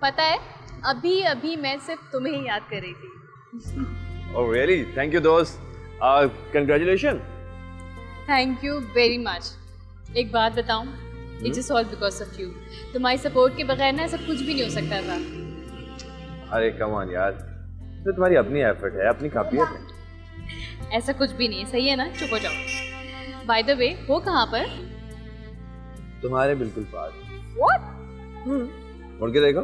पता है, अभी अभी मैं सिर्फ तुम्हें ही याद कर रही थी। Oh really? थैंक यू दोस्त। Congratulation. Thank you very much. एक बात बताऊं, it's just all because of you. तुम्हारी सपोर्ट के बगैर ना सब कुछ भी नहीं हो सकता था। अरे कम ऑन यार, तो तुम्हारी अपनी एफर्ट है, अपनी काबिलियत है। ऐसा कुछ भी नहीं है, सही है ना? चुप हो जाओ। बाय द वे, हो कहाँ पर? तुम्हारे बिल्कुल पास। व्हाट? मुड़ के देखो।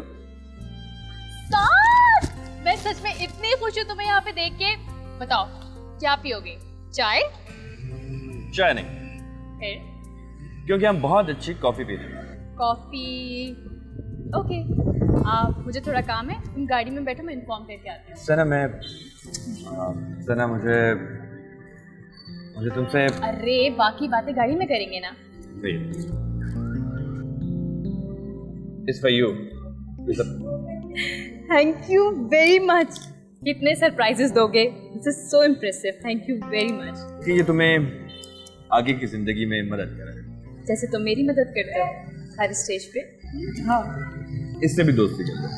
स्टॉप! मैं सच में इतनी खुश हूँ तुम्हें यहाँ पे देख के। बताओ क्या पियोगे? चाय? चाय नहीं, फिर? क्योंकि हम बहुत अच्छी कॉफी पी रहे हैं। कॉफी? ओके। मुझे थोड़ा काम है, तुम गाड़ी में बैठो, मैं इन्फॉर्म करके आती हूँ। सना मुझे तुमसे। अरे बाकी बातें गाड़ी में करेंगे ना। It's for you. Thank you very much. कितने सरप्राइजेस दोगे? This is so impressive. Thank you very much. कि ये तुम्हें आगे की जिंदगी में मदद करेगा, जैसे तुम मेरी मदद करते हो हर स्टेज पे। हाँ, इससे भी दोस्ती कर लो।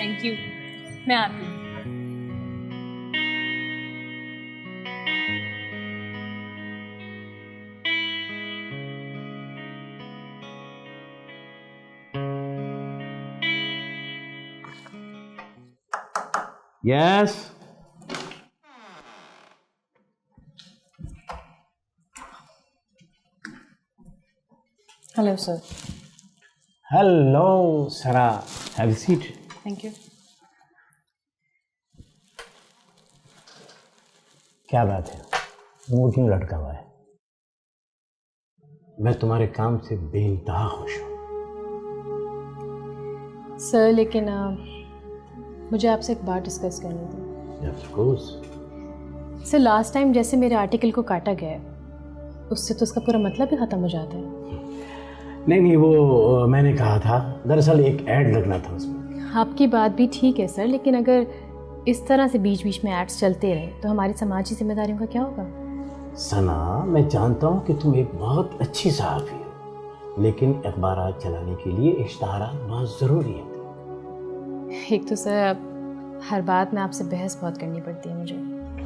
थैंक यू, मैं आती हूँ। Yes. Hello, sir. Hello, Sarah. Have a seat. Thank you. क्या बात है? मूड क्यों लटका हुआ है? मैं तुम्हारे काम से बेइंतहा खुश हूँ। सर लेकिन मुझे आपसे एक बात डिस्कस करनी थी। Of course. Sir last time जैसे मेरे आर्टिकल को काटा गया है, उससे तो उसका पूरा मतलब ही ख़त्म हो जाता है। नहीं, वो मैंने कहा था, दरअसल एक ऐड लगना था उसमें। आपकी बात भी ठीक है सर, लेकिन अगर इस तरह से बीच बीच में एड्स चलते रहे तो हमारी समाजी जिम्मेदारियों का क्या होगा? सना, मैं जानता हूँ कि तुम एक बहुत अच्छी सहाफ़ी हो, लेकिन अखबारात चलाने के लिए इश्तहारात बहुत ज़रूरी है। एक तो सर हर बात में आपसे बहस बहुत करनी पड़ती है मुझे।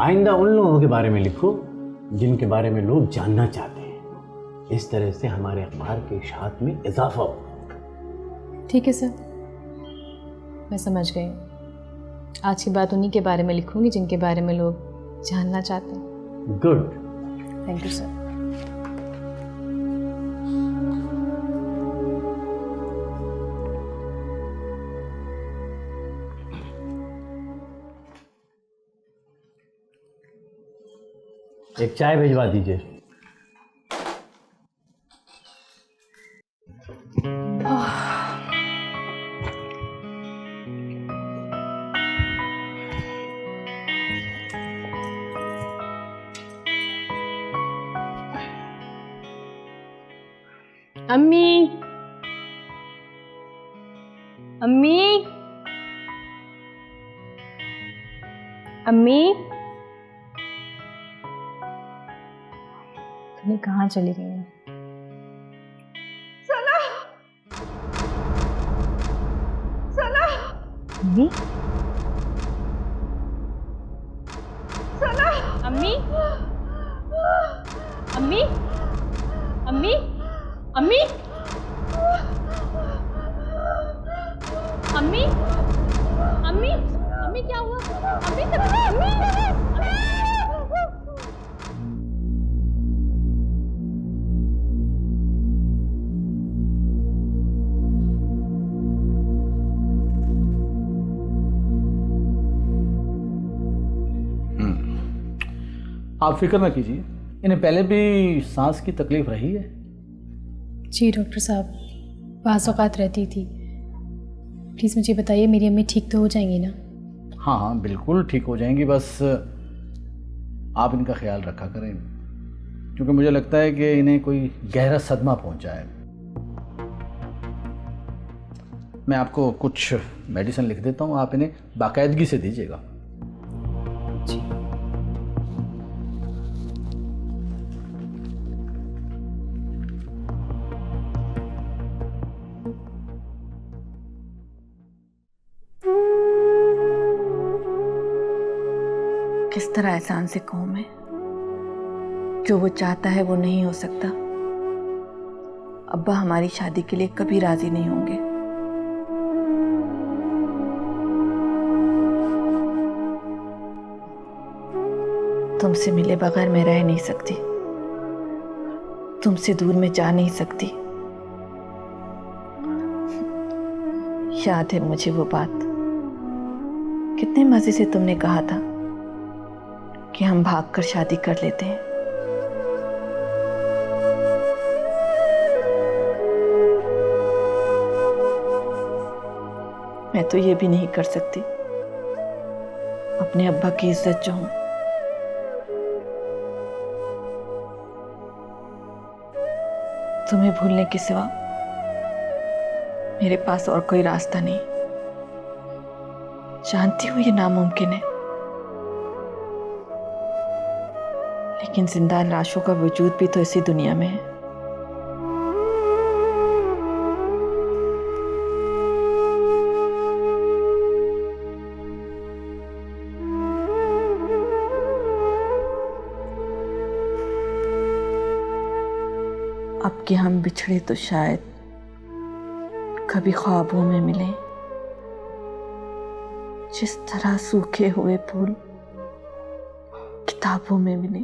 आइंदा उन लोगों के बारे में लिखो जिनके बारे में लोग जानना चाहते हैं। इस तरह से हमारे अखबार के इशाअत में इजाफा हो। ठीक है सर, मैं समझ गई। आज की बात उन्हीं के बारे में लिखूंगी जिनके बारे में लोग जानना चाहते हैं। गुड। Thank you sir. एक चाय भिजवा दीजिए। अम्मी, अम्मी, अम्मी, तुम्हें कहाँ चली गई है? सना, सना, अम्मी, सना, अम्मी, अम्मी, अम्मी, अम्मी, अम्मी, अम्मी, अम्मी क्या हुआ? अम्मी, अम्मी, आप फिक्र ना कीजिए, इन्हें पहले भी सांस की तकलीफ रही है। जी डॉक्टर साहब, बाज़ औक़ात रहती थी। प्लीज़ मुझे बताइए, मेरी अम्मी ठीक तो हो जाएंगी ना? हाँ हाँ बिल्कुल ठीक हो जाएंगी, बस आप इनका ख्याल रखा करें, क्योंकि मुझे लगता है कि इन्हें कोई गहरा सदमा पहुंचा है। मैं आपको कुछ मेडिसिन लिख देता हूँ, आप इन्हें बाकायदगी से दीजिएगा। जी। किस तरह एहसान से कहूं मैं, जो वो चाहता है वो नहीं हो सकता। अब्बा हमारी शादी के लिए कभी राजी नहीं होंगे। तुमसे मिले बगैर मैं रह नहीं सकती, तुमसे दूर मैं जा नहीं सकती। याद है मुझे वो बात, कितने मजे से तुमने कहा था कि हम भागकर शादी कर लेते हैं। मैं तो ये भी नहीं कर सकती, अपने अब्बा की इज्जत जो हूं। तुम्हें भूलने के सिवा मेरे पास और कोई रास्ता नहीं। जानती हूं ये नामुमकिन है, लेकिन जिंदा लाशों का वजूद भी तो इसी दुनिया में है। अब कि हम बिछड़े तो शायद कभी ख्वाबों में मिले, जिस तरह सूखे हुए फूल किताबों में मिले।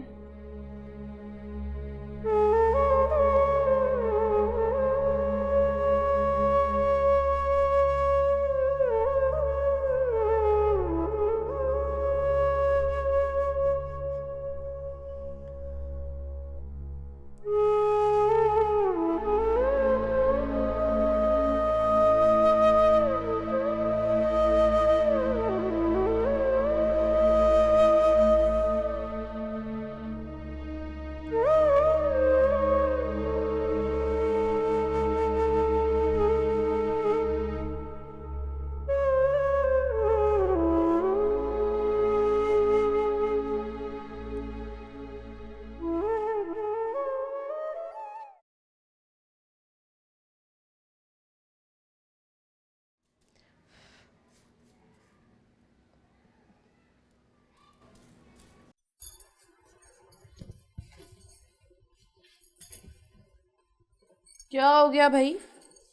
क्या हो गया भाई,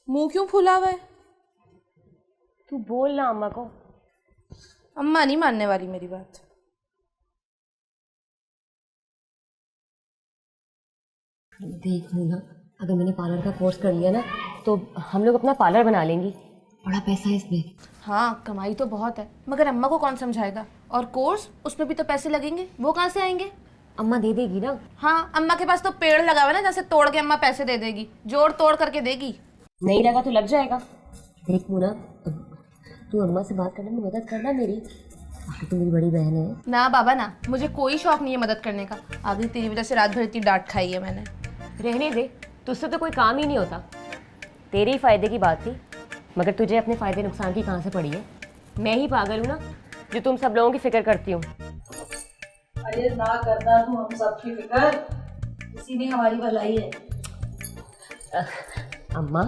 मुंह क्यों फूला हुआ है? तू बोल ना अम्मा को। अम्मा नहीं मानने वाली मेरी बात। देख ना, अगर मैंने पार्लर का कोर्स कर लिया ना तो हम लोग अपना पार्लर बना लेंगी। बड़ा पैसा है इसमें। हाँ, कमाई तो बहुत है, मगर अम्मा को कौन समझाएगा? और कोर्स, उसमें भी तो पैसे लगेंगे, वो कहाँ से आएंगे? अम्मा दे देगी ना। हाँ, अम्मा के पास तो पेड़ लगा हुआ है ना, जैसे तोड़ के अम्मा पैसे दे देगी, जोड़ तोड़ करके देगी। नहीं लगा तो लग जाएगा। देख मुना, तू अम्मा से बात करने में मदद करना मेरी, तू मेरी बड़ी बहन है। ना बाबा ना, मुझे कोई शौक नहीं है मदद करने का। आगे तेरी वजह से रात भर इतनी डांट खाई है मैंने। रहने दे, तुझसे तो कोई काम ही नहीं होता। तेरे ही फायदे की बात थी, मगर तुझे अपने फायदे नुकसान की कहाँ से पड़ी है? मैं ही पागल हूँ ना जो तुम सब लोगों की फिक्र करती हूँ। अरे ना करना तू हम सबकी फिक्र, इसी ने हमारी भलाई है। अम्मा,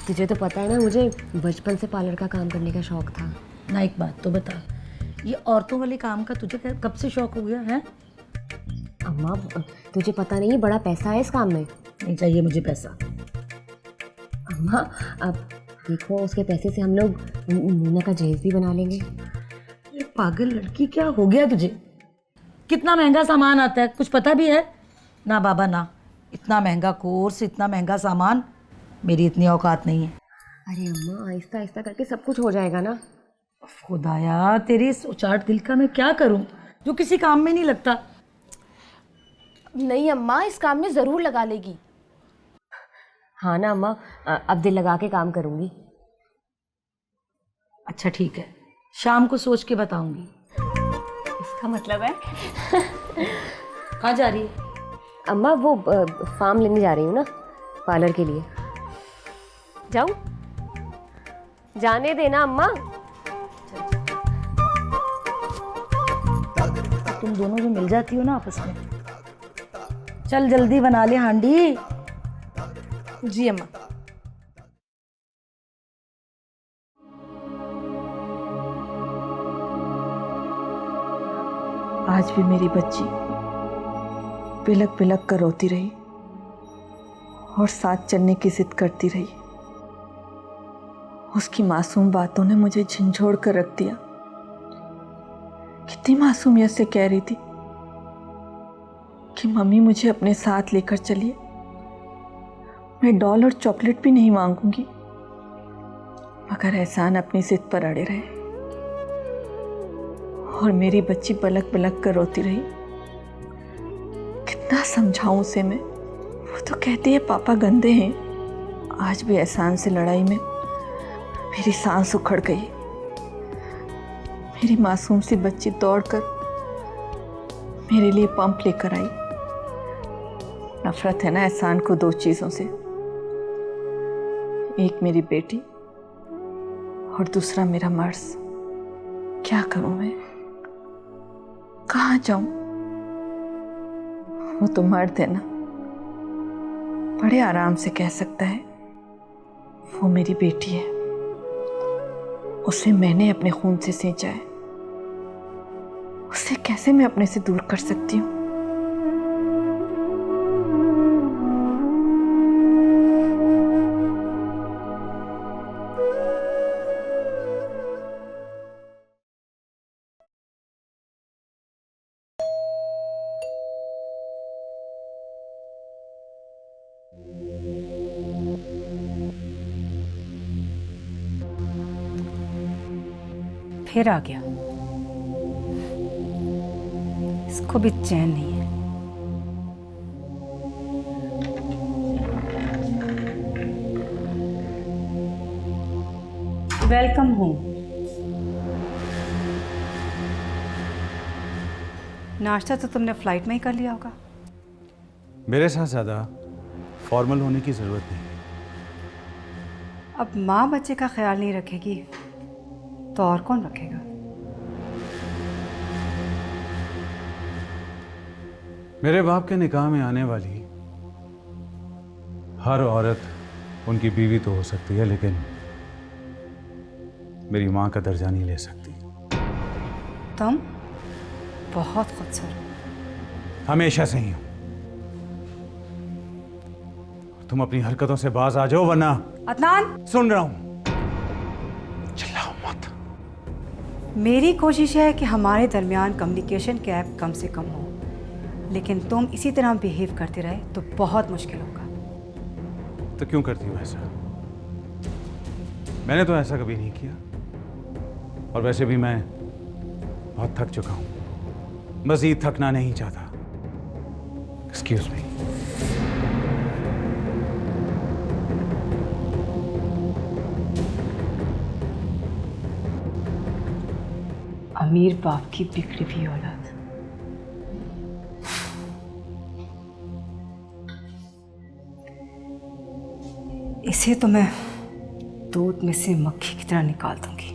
तुझे तो पता है ना, मुझे बचपन से पार्लर का काम करने का शौक था। ना एक बात तो बता, ये औरतों वाले काम का तुझे कब से शौक हो गया है? अम्मा, तुझे पता नहीं, बड़ा पैसा है इस काम में। नहीं चाहिए मुझे पैसा। अम्मा, अब देखो, उसके पैसे से हम लोग मीना का जहेज भी बना लेंगे। ये पागल लड़की, क्या हो गया तुझे? कितना महंगा सामान आता है, कुछ पता भी है? ना बाबा ना, इतना महंगा कोर्स, इतना महंगा सामान, मेरी इतनी औकात नहीं है। अरे अम्मा, आहिस्ता आहिस्ता करके सब कुछ हो जाएगा ना। खुदाया, तेरे इस उचाट दिल का मैं क्या करूं जो किसी काम में नहीं लगता। नहीं अम्मा, इस काम में ज़रूर लगा लेगी। हाँ ना अम्मा, अब दिल लगा के काम करूँगी। अच्छा ठीक है, शाम को सोच के बताऊंगी। इसका मतलब है कहाँ जा रही है? अम्मा, वो फार्म लेने जा रही हूँ ना पार्लर के लिए। जाऊँ? जाने देना अम्मा। तुम दोनों जो मिल जाती हो ना आपस में। चल जल्दी बना ले हांडी। जी अम्मा। आज भी मेरी बच्ची बिलक बिलक कर रोती रही और साथ चलने की जिद करती रही। उसकी मासूम बातों ने मुझे झंझोड़ कर रख दिया। कितनी मासूमियत से कह रही थी कि मम्मी मुझे अपने साथ लेकर चलिए, मैं डॉल और चॉकलेट भी नहीं मांगूंगी। मगर एहसान अपनी जिद पर अड़े रहे और मेरी बच्ची पलक पलक कर रोती रही। कितना समझाऊं उसे मैं, वो तो कहती है पापा गंदे हैं। आज भी एहसान से लड़ाई में मेरी सांस उखड़ गई। मेरी मासूम सी बच्ची दौड़कर मेरे लिए पंप लेकर आई। नफरत है ना एहसान को दो चीजों से, एक मेरी बेटी और दूसरा मेरा मर्ज। क्या करूं मैं, कहाँ जाऊं? वो तो मर्द है ना, बड़े आराम से कह सकता है वो मेरी बेटी है, उसे मैंने अपने खून से सींचा है, उसे कैसे मैं अपने से दूर कर सकती हूँ? फिर आ गया, इसको भी चैन नहीं है। Welcome home. नाश्ता तो तुमने फ्लाइट में ही कर लिया होगा। मेरे साथ ज़्यादा फॉर्मल होने की ज़रूरत नहीं है। अब माँ बच्चे का ख्याल नहीं रखेगी तो और कौन रखेगा? मेरे बाप के निकाह में आने वाली हर औरत उनकी बीवी तो हो सकती है, लेकिन मेरी माँ का दर्जा नहीं ले सकती। तुम बहुत खूबसूरत। हमेशा से ही हूं। तुम अपनी हरकतों से बाज आ जाओ, वरना। अदनान, सुन रहा हूं, चिल्लाओ मत। मेरी कोशिश है कि हमारे दरमियान कम्युनिकेशन गैप कम से कम हो, लेकिन तुम इसी तरह बिहेव करते रहे तो बहुत मुश्किल होगा। तो क्यों करती हो ऐसा? मैंने तो ऐसा कभी नहीं किया, और वैसे भी मैं बहुत थक चुका हूं, मजीद थकना नहीं चाहता। Excuse me. अमीर बाप की बिगड़ी हुई औलाद। इसे तो मैं दूध में से मक्खी की तरह निकाल दूंगी।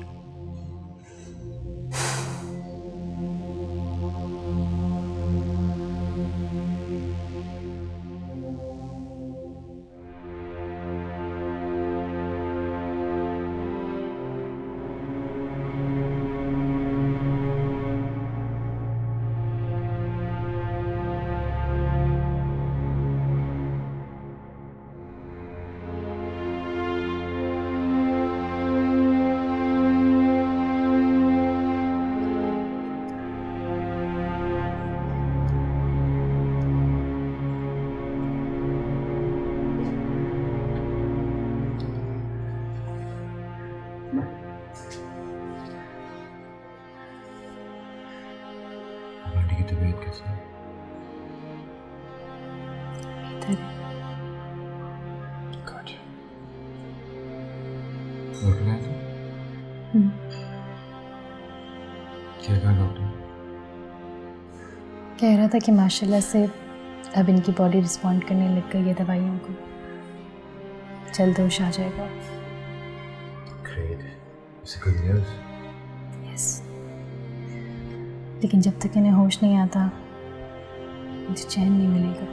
आंटी की तबीयत कैसी है? Gotcha. डॉक्टर आए थे? क्या कहा डॉक्टर? कह रहा था कि माशाल्लाह से अब इनकी बॉडी रिस्पॉन्ड करने लग गई है दवाइयों को, जल्द होश आ जाएगा। Great. It's a good news. Yes, लेकिन जब तक इन्हें होश नहीं आता मुझे चैन नहीं मिलेगा।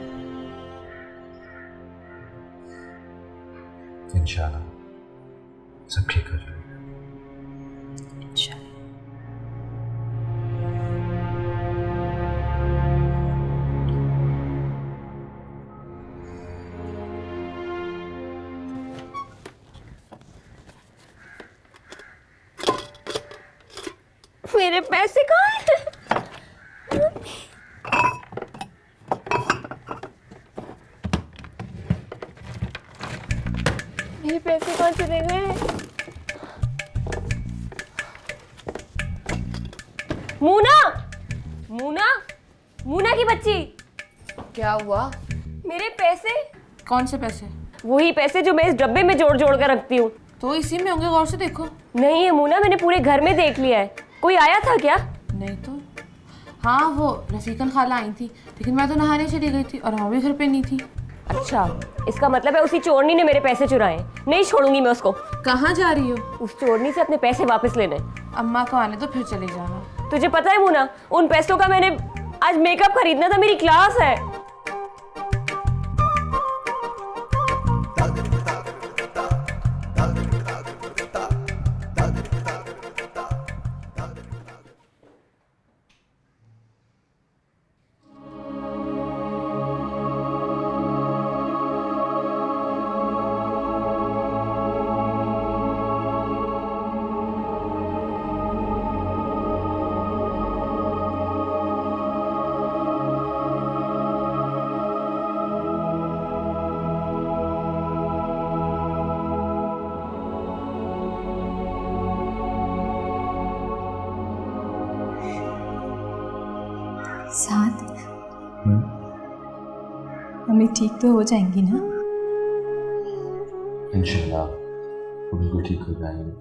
इंशाल्लाह सब ठीक हो जाएगा। इंशाल्लाह। पैसे कहाँ हैं? मेरे पैसे कहाँ चले गए? मूना, मूना, मूना की बच्ची, क्या हुआ? मेरे पैसे। कौन से पैसे? वही पैसे जो मैं इस डब्बे में जोड़ जोड़ कर रखती हूँ। तो इसी में होंगे, गौर से देखो। नहीं है मूना, मैंने पूरे घर में देख लिया है। कोई आया था क्या? नहीं तो। हाँ, वो रफीकन खाला आई थी, लेकिन मैं तो नहाने चली गई थी और हम भी घर पे नहीं थी। अच्छा, इसका मतलब है उसी चोरनी ने मेरे पैसे चुराए। नहीं छोड़ूंगी मैं उसको। कहाँ जा रही हो? उस चोरनी से अपने पैसे वापस लेने। अम्मा को आने तो फिर चले जाना। तुझे पता है मूना, उन पैसों का मैंने आज मेकअप खरीदना था, मेरी क्लास है। साथ हमें ठीक तो हो जाएंगी ना? इंशाल्लाह वो बिल्कुल ठीक हो जाएंगे।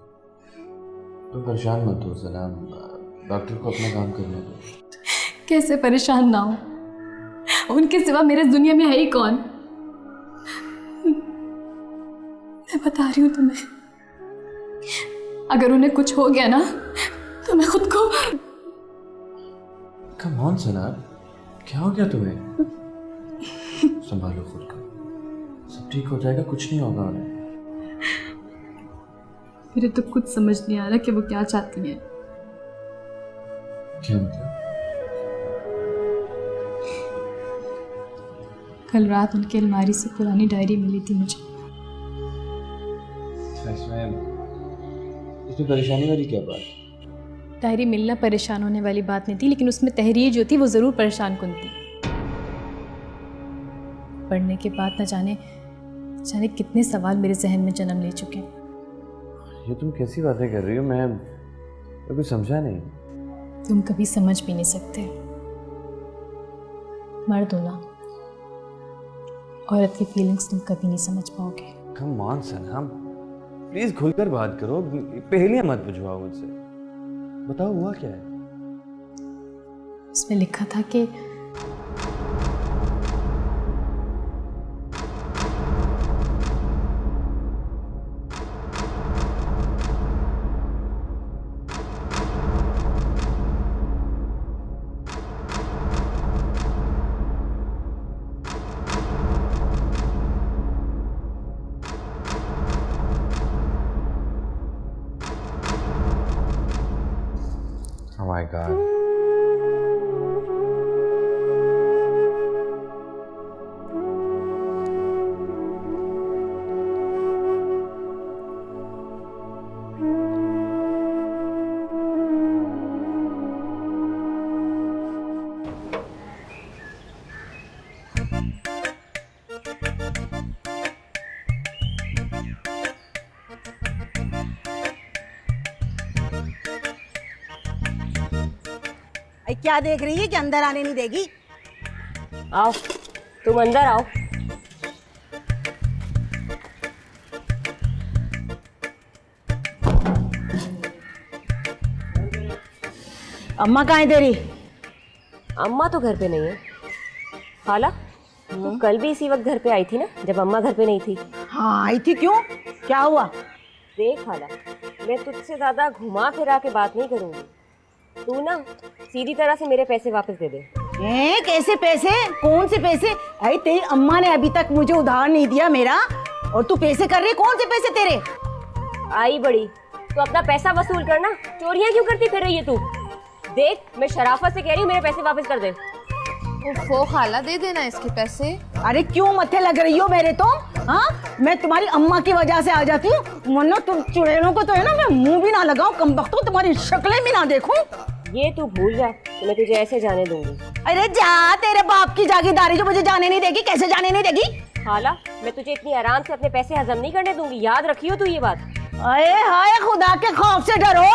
तो परेशान मत हो सलाम, डॉक्टर को अपना काम करने दो। कैसे परेशान ना हो? उनके सिवा मेरे इस दुनिया में है ही कौन? मैं बता रही हूँ तुम्हें, अगर उन्हें कुछ हो गया ना तो मैं खुद को। कम ऑन सना, क्या हो गया तुम्हें? संभालो खुद को, सब ठीक हो जाएगा, कुछ नहीं होगा उन्हें। मेरे तो कुछ समझ नहीं आ रहा कि वो क्या चाहती हैं। क्या मतलब? कल रात उनकी अलमारी से पुरानी डायरी मिली थी मुझे। इसमें परेशानी वाली क्या बात? डायरी मिलना परेशान होने वाली बात नहीं थी, लेकिन उसमें तहरीर जो थी वो ज़रूर परेशान कुन थी। पढ़ने के बाद न जाने कितने सवाल मेरे जहन में जन्म ले चुके हैं। ये तुम कैसी बातें कर रही हो? मैं कुछ समझा नहीं। तुम कभी समझ भी नहीं सकते। मर्द हो ना, औरत की फीलिंग्स तुम कभी नहीं समझ पाओगे। कम ऑन सना, प्लीज खुलकर बात करो, पहेलियां मत बुझवाओ मुझसे। बताओ हुआ क्या है? उसमें लिखा था कि Oh my God. क्या देख रही है कि अंदर आने नहीं देगी? आओ, तुम अंदर आओ। अम्मा कहाँ है तेरी? अम्मा तो घर पे नहीं है। खाला, तू कल भी इसी वक्त घर पे आई थी ना, जब अम्मा घर पे नहीं थी? हाँ आई थी। क्यों, क्या हुआ? देख खाला, मैं तुझसे ज्यादा घुमा फिरा के बात नहीं करूंगी। तू ना सीधी तरह से मेरे पैसे वापस दे दे। कैसे पैसे? कौन से पैसे? अरे तेरी अम्मा ने अभी तक मुझे उधार नहीं दिया मेरा, और तू पैसे कर रही? कौन से पैसे तेरे? आई बड़ी, तो अपना पैसा वसूल करना, चोरियां क्यों करती फिर रही है तू? देख, मैं शराफत से कह रही हूँ, मेरे पैसे वापस कर दे। वो खाला, दे देना इसके पैसे। अरे क्यों मत्थे लग रही हो मेरे? तो हाँ, मैं तुम्हारी अम्मा की वजह से आ जाती हूँ, वरना तुम चुड़ैलों को तो है ना मैं मुंह भी ना लगाऊं, कमबख्तों तुम्हारी शक्लें भी ना देखूं। ये तू भूल जा तो मैं तुझे ऐसे जाने दूंगी। अरे जा, तेरे बाप की जागीरदारी जो मुझे जाने नहीं देगी, कैसे जाने नहीं देगी? खाला, मैं तुझे इतनी आराम से अपने पैसे हजम नहीं करने दूंगी, याद रखियो तू ये बात। अरे हाय, खुदा के खौफ से डरो।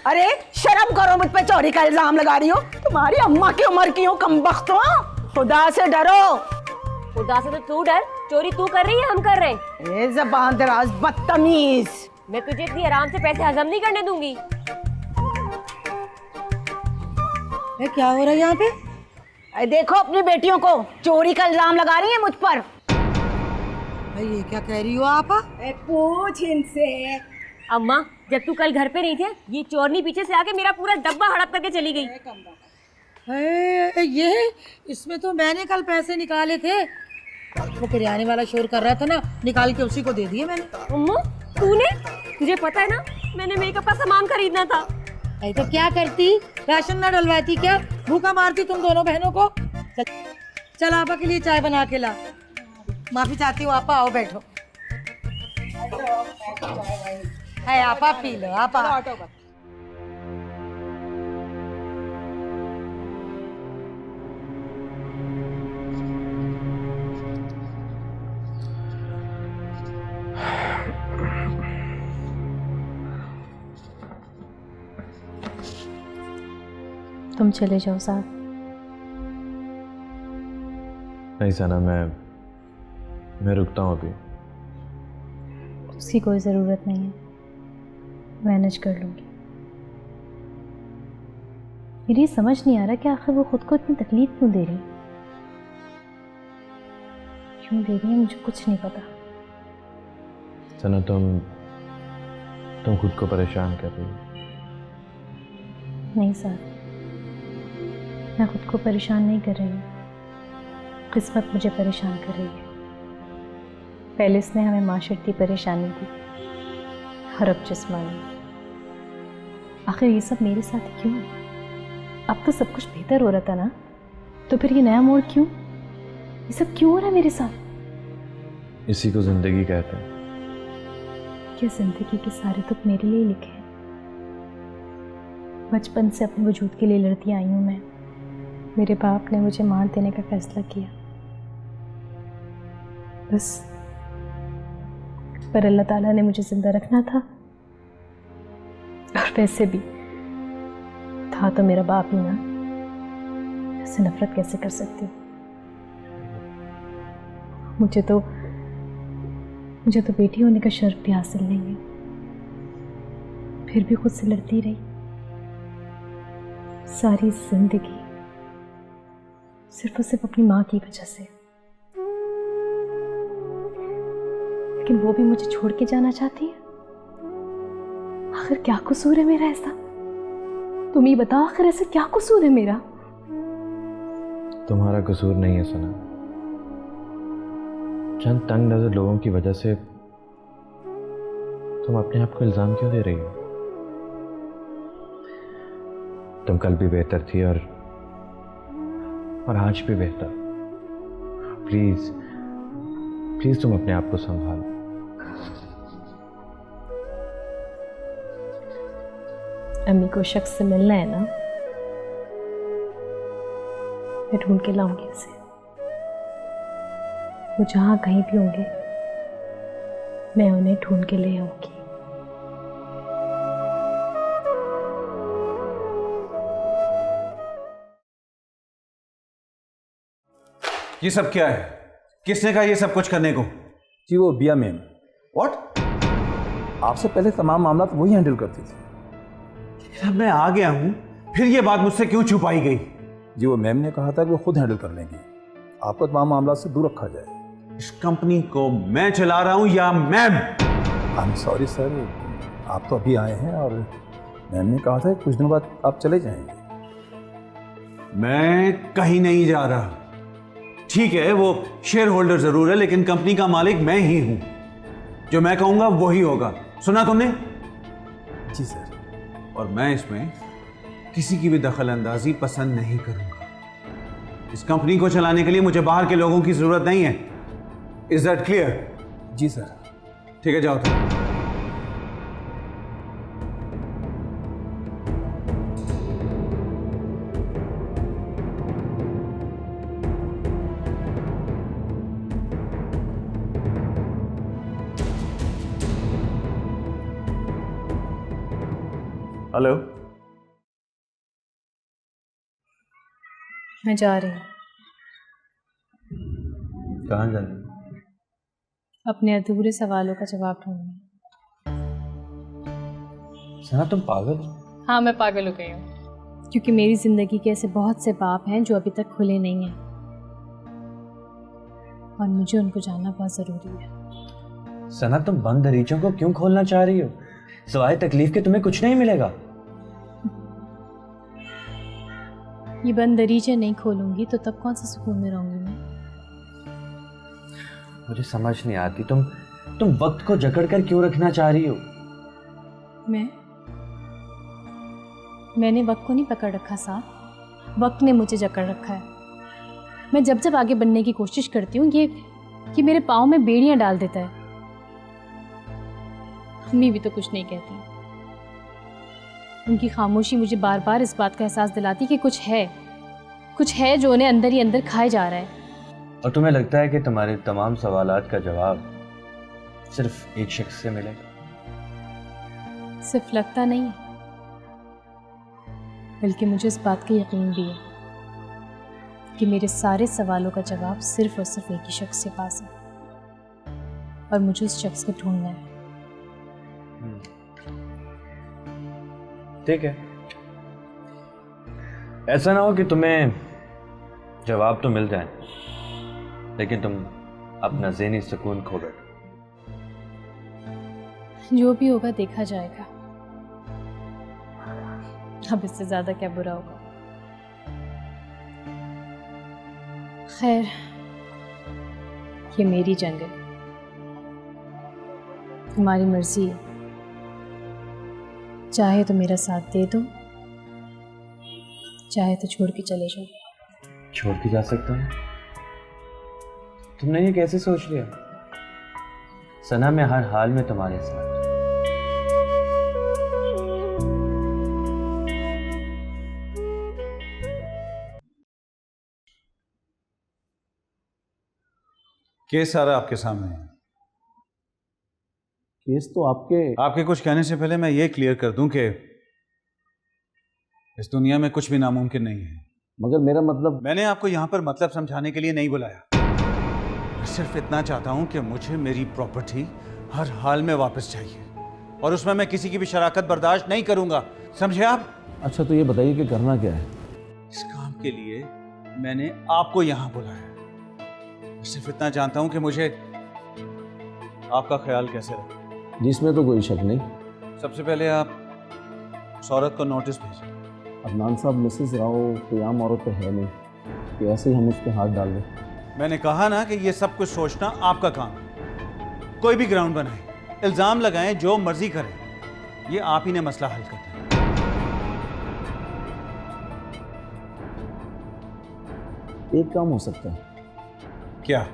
अरे शर्म करो, मुझ पे चोरी का इल्जाम लगा रही हो। तुम्हारी अम्मा की उम्र की हो, कमबख्तो। खुदा से डरो। खुदा से तो तू डर, चोरी तू कर रही है हम कर रहे हैं। ए ज़बान दराज बदतमीज। मैं तुझे इतनी आराम से पैसे हजम नहीं करने दूंगी। क्या हो रहा है यहाँ पे? अरे देखो अपनी बेटियों को, चोरी का इल्जाम लगा रही है मुझ पर। ये क्या कह रही हो आप? पूछ इनसे। अम्मा, जब तू कल घर पे नहीं थे, ये चोरनी पीछे से आके मेरा पूरा डब्बा हड़प करके चली गई। ये इसमें तो मैंने कल पैसे निकाले थे। वो किराने वाला शोर कर रहा था ना, निकाल के उसी को दे दिए मैंने। अम्मा, तूने? तुझे पता है ना, मैंने मेकअप का सामान खरीदना था। अरे तो क्या करती, राशन ना डलवाती क्या? भूखा मारती तुम दोनों बहनों को। चल आपा के लिए चाय बना के ला। माफी चाहती हूँ आपा, आओ बैठो। है आपा, पी लो आपा। तुम चले जाओ साहब। नहीं सना, मैं रुकता हूँ अभी। उसकी कोई ज़रूरत नहीं है, मैनेज कर लूँगी। मेरी समझ नहीं आ रहा कि आखिर वो खुद को इतनी तकलीफ क्यों दे रही है। क्यों दे रही है मुझे कुछ नहीं पता। सना, तुम खुद को परेशान कर रही हो। नहीं साहब, मैं खुद को परेशान नहीं कर रही हूँ, किस्मत मुझे परेशान कर रही है। पहले इसने हमें माशरती परेशानी दी, हरब जिस्मानी। आखिर ये सब मेरे साथ क्यों? अब तो सब कुछ बेहतर हो रहा था ना, तो फिर ये नया मोड़ क्यों? ये सब क्यों हो रहा है मेरे साथ? इसी को जिंदगी कहते हैं। क्या जिंदगी के सारे दुख मेरे लिए लिखे हैं? बचपन से अपने वजूद के लिए लड़ती आई हूँ मैं। मेरे बाप ने मुझे मार देने का फैसला किया, बस। पर अल्लाह ताला ने मुझे जिंदा रखना था, और वैसे भी था तो मेरा बाप ही ना, उससे नफरत कैसे कर सकती हूँ? मुझे तो बेटी होने का शर्फ भी हासिल नहीं है, फिर भी खुद से लड़ती रही सारी जिंदगी, सिर्फ और सिर्फ अपनी माँ की वजह से। लेकिन वो भी मुझे छोड़ के जाना चाहती है। आखिर क्या कसूर है मेरा ऐसा? तुम ही बताओ, आखिर ऐसा क्या कसूर है मेरा? तुम्हारा कसूर नहीं है सना। चंद तंग नजर लोगों की वजह से तुम अपने आप को इल्जाम क्यों दे रही हो? तुम कल भी बेहतर थी और आज भी बेहतर। प्लीज प्लीज तुम अपने आप को संभालो। अम्मी को शख्स से मिलना है ना, मैं ढूंढ के लाऊंगी उसे। वो जहां कहीं भी होंगे, मैं उन्हें ढूंढ के ले आऊंगी। ये सब क्या है? किसने कहा ये सब कुछ करने को? जी वो बिया मैम। व्हाट? आपसे पहले तमाम मामला तो वही हैंडल करती थी। अब मैं आ गया हूं, फिर ये बात मुझसे क्यों छुपाई गई? जी वो मैम ने कहा था कि वो खुद हैंडल कर लेंगी, आपको तमाम मामला से दूर रखा जाए। इस कंपनी को मैं चला रहा हूं या ma'am? I am sorry sir, आप तो अभी आए हैं और मैम ने कहा था कि कुछ दिनों बाद आप चले जाएंगे। मैं कहीं नहीं जा रहा। ठीक है, वो शेयर होल्डर जरूर है, लेकिन कंपनी का मालिक मैं ही हूं। जो मैं कहूंगा वही होगा। सुना तुमने? जी सर। और मैं इसमें किसी की भी दखल अंदाजी पसंद नहीं करूंगा। इस कंपनी को चलाने के लिए मुझे बाहर के लोगों की जरूरत नहीं है। Is that clear? जी सर। ठीक है, जाओ तुम। हेलो। मैं जा रही हूँ। कहाँ जा रही हो? अपने अधूरे सवालों का जवाब ढूंढने। सना तुम पागल हो? हाँ, मैं पागल हो गई हूँ, क्योंकि मेरी ज़िंदगी के ऐसे बहुत से बाप हैं जो अभी तक खुले नहीं हैं, और मुझे उनको जानना बहुत ज़रूरी है। सना तुम बंद दरीचों को क्यों खोलना चाह रही हो? सिवाय तकलीफ के तुम्हें कुछ नहीं मिलेगा। ये बंद दरीचे नहीं खोलूंगी तो तब कौन सा सुकून में रहूंगी मैं? मुझे समझ नहीं आती तुम वक्त को जकड़ कर क्यों रखना चाह रही हो? मैंने वक्त को नहीं पकड़ रखा साहब, वक्त ने मुझे जकड़ रखा है। मैं जब जब आगे बढ़ने की कोशिश करती हूँ ये मेरे पाँव में बेड़ियाँ डाल देता है। अम्मी भी तो कुछ नहीं कहती, उनकी खामोशी मुझे बार बार इस बात का एहसास दिलाती कि कुछ है जो उन्हें अंदर ही अंदर खाए जा रहा है। और तुम्हें लगता है कि तुम्हारे तमाम सवालात का जवाब सिर्फ एक शख्स से मिलेगा? सिर्फ लगता नहीं है, बल्कि मुझे इस बात का यकीन भी है कि मेरे सारे सवालों का जवाब सिर्फ और सिर्फ एक ही शख्स के पास है, और मुझे उस शख्स को ढूंढना है। ठीक है, ऐसा ना हो कि तुम्हें जवाब तो मिल जाए लेकिन तुम अपना ज़हनी सुकून खो बैठो। जो भी होगा देखा जाएगा, अब इससे ज्यादा क्या बुरा होगा। खैर, ये मेरी जंग है, तुम्हारी मर्जी है, चाहे तो मेरा साथ दे दो, चाहे तो छोड़ के चले जाओ। छोड़ के जा सकता हूँ? तुमने ये कैसे सोच लिया? सना, मैं हर हाल में तुम्हारे साथ। केस सारा आपके सामने है। केस तो आपके कुछ कहने से पहले मैं ये क्लियर कर दूं कि इस दुनिया में कुछ भी नामुमकिन नहीं है। मगर मेरा मतलब, मैंने आपको यहां पर मतलब समझाने के लिए नहीं बुलाया। मैं सिर्फ इतना चाहता हूं कि मुझे मेरी प्रॉपर्टी हर हाल में वापस चाहिए, और उसमें मैं किसी की भी शराकत बर्दाश्त नहीं करूंगा, समझे आप? अच्छा तो ये बताइए कि करना क्या है? इस काम के लिए मैंने आपको यहां बुलाया। मैं सिर्फ इतना जानता हूं कि मुझे आपका ख्याल कैसे रखना। जिसमें तो कोई शक नहीं। सबसे पहले आप उस औरत को नोटिस भेजें। अदनान साहब, मिसेस राव कोई आम औरत तो है नहीं कि ऐसे ही हम उस पर हाथ डाल दें। मैंने कहा ना कि ये सब कुछ सोचना आपका काम है। कोई भी ग्राउंड बनाए, इल्ज़ाम लगाएं, जो मर्जी करें, ये आप ही ने मसला हल करना है। एक काम हो सकता है। क्या?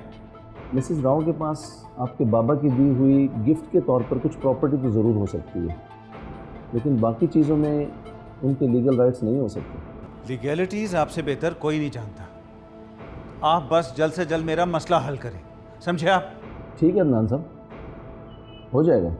मिसेस राव के पास आपके बाबा की दी हुई गिफ्ट के तौर पर कुछ प्रॉपर्टी तो ज़रूर हो सकती है, लेकिन बाकी चीज़ों में उनके लीगल राइट्स नहीं हो सकते। लीगैलिटीज़ आपसे बेहतर कोई नहीं जानता। आप बस जल्द से जल्द मेरा मसला हल करें, समझे आप? ठीक है अदनान साहब, हो जाएगा।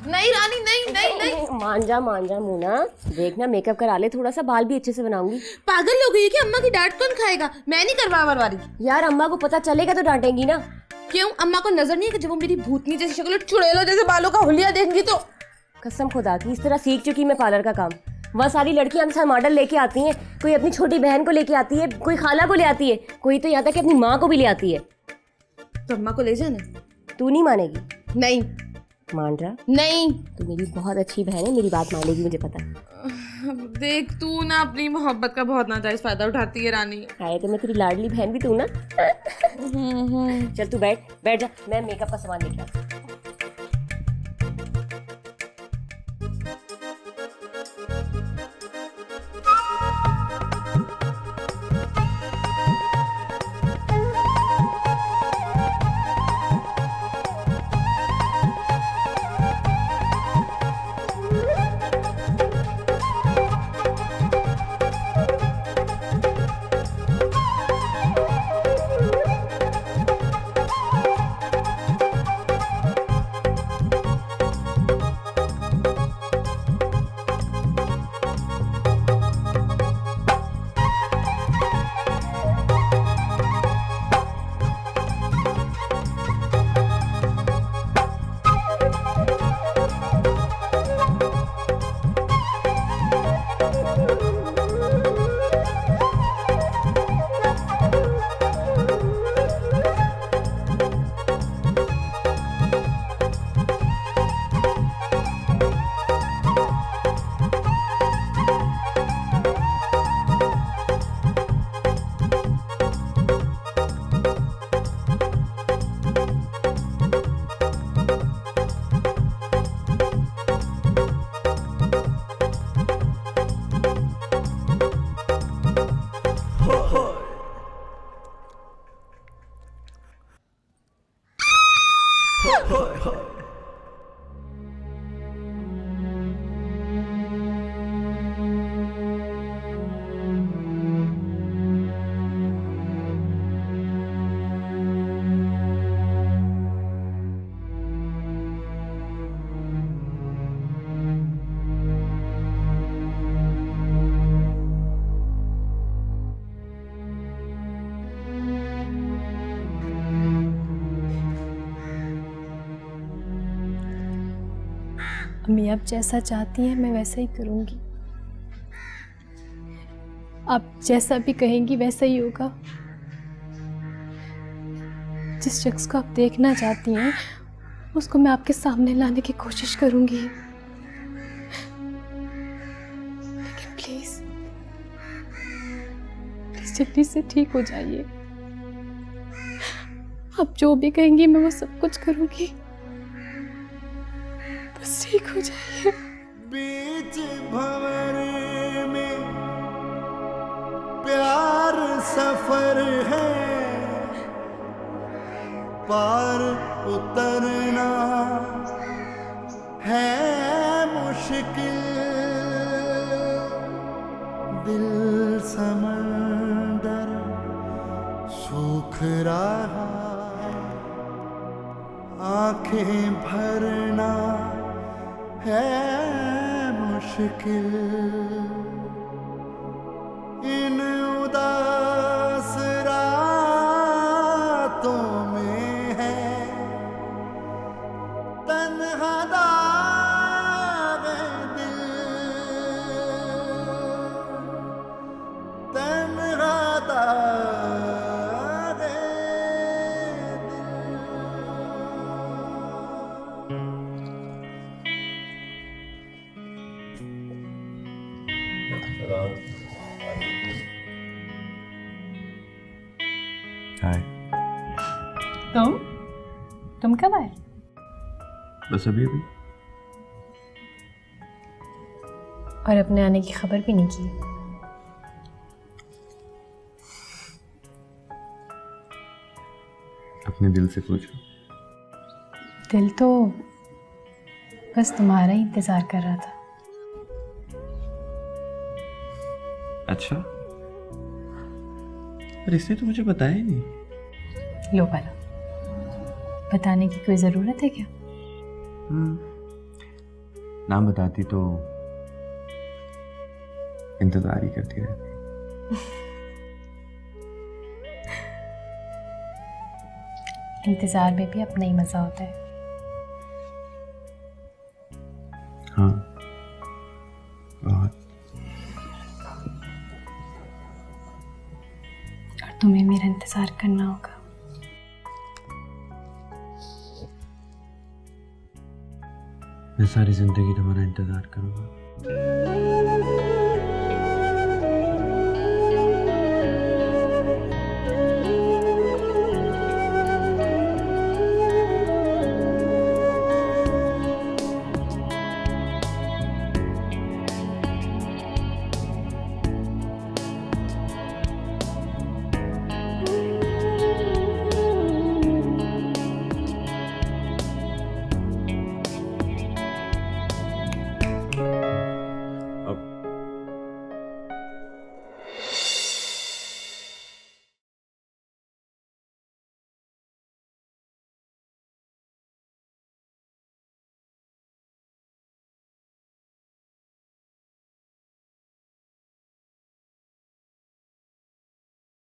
नहीं रानी, नहीं नहीं नहीं। मान जा मोना, देखना मेकअप करा ले थोड़ा सा, बाल भी अच्छे से बनाऊंगी। पागल हो गई है कि? अम्मा की डांट कौन खाएगा? मैं नहीं करवा वाली। यार अम्मा को पता चलेगा तो डांटेंगी ना। क्यों? अम्मा को नजर नहीं है कि जब वो मेरी भूतनी जैसी शक्ल, चुड़ैलों जैसे बालों का हुलिया देंगी तो? कसम खुदा की, इस तरह सीख चुकी मैं पार्लर का काम। वह सारी लड़कियां हमसे मॉडल लेके आती हैं, कोई अपनी छोटी बहन को लेके आती है, कोई खाला को ले आती है, कोई तो यहाँ तक कि अपनी माँ को भी ले आती है। तो अम्मा को ले जाना। तू नहीं मानेगी? नहीं। मान रहा? नहीं। तू मेरी बहुत अच्छी बहन है, मेरी बात मानेगी, मुझे पता है। देख, तू ना अपनी मोहब्बत का बहुत नाजायज फायदा उठाती है रानी। है तो मैं तेरी लाडली बहन भी, तू ना। चल तू बैठ जा, मैं मेकअप का सामान लेके आती हूँ। अम्मी आप जैसा चाहती हैं मैं वैसा ही करूँगी। आप जैसा भी कहेंगी वैसा ही होगा। जिस शख्स को आप देखना चाहती हैं उसको मैं आपके सामने लाने की कोशिश करूँगी, लेकिन प्लीज़ जल्दी से ठीक हो जाइए। आप जो भी कहेंगी मैं वो सब कुछ करूँगी, बस ठीक हो जाइए। बीच भंवर में प्यार सफर है, पार उतरना है मुश्किल। दिल समंदर सूख रहा, आंखें भरना है मुश्किल। इन उदास रातों में है तन्हा दाग़ दिल, तन्हा दाग़ हाय। तुम कब आए? बस अभी अभी। और अपने आने की खबर भी नहीं की? अपने दिल से पूछो। दिल तो बस तुम्हारा ही इंतजार कर रहा था। अच्छा, पर इसने तो मुझे बताया ही नहीं। लो भला, बताने की कोई ज़रूरत है क्या? नाम बताती तो इंतजार ही करती रहती। इंतजार में भी अपना ही मज़ा होता है। हाँ, बहुत। और तुम्हें मेरा इंतजार करना होगा। मैं सारी जिंदगी तुम्हारा इंतजार करूंगा।